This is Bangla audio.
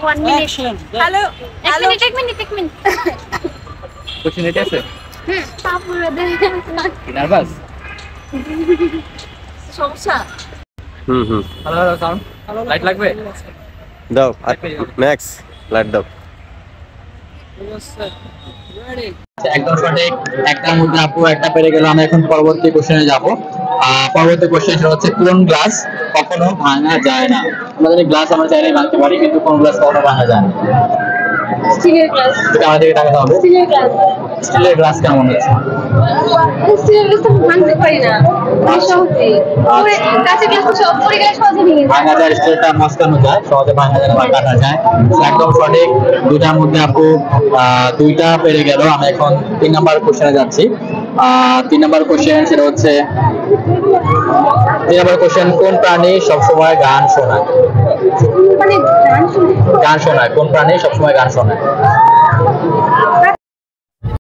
1 minute. Hello. এক মিনিট কোশ্চেন এটা আছে তারপরে নার্ভাস সমস্যা হ্যালো সাউন্ড লাইট লাগবে দাও ম্যাক্স লাইট দাও একদম সঠিক একটার মধ্যে আপু একটা পেরে গেল আমরা এখন পরবর্তী কোশ্চেনে যাব পরবর্তী কোশ্চেন হচ্ছে কোন গ্লাস কখনো ভাঙা যায় না আমরা জানি গ্লাস আমরা চাইলে ভাঙতে পারি কিন্তু কোন গ্লাস কখনো ভাঙা যায় না স্টিলের গ্লাস এটা আমাদেরকে টাকা হবে স্টিলের গ্লাস কেমন হচ্ছে স্টিলের গ্লাস তো ভাঙতে পারি না সহজে পরে কাঁচের গ্লাস তো সব পরে গেলে সহজে ভেঙে যায় ভাঙা যায় স্টিলটা মস্কানো যায় সহজে ভাঙা যায় বা কাটা যায় একদম সঠিক দুটার মধ্যে আপু দুইটা পেরে গেল আমরা এখন 3 নাম্বার কোশ্চেনে যাচ্ছি 3 নাম্বার কোশ্চেন সেটা হচ্ছে 3 নাম্বার কোশ্চেন কোন প্রাণী সবসময় গান শোনায় মানে গান শুনতে গান শোনায় কোন প্রাণী সবসময় গান শোনায়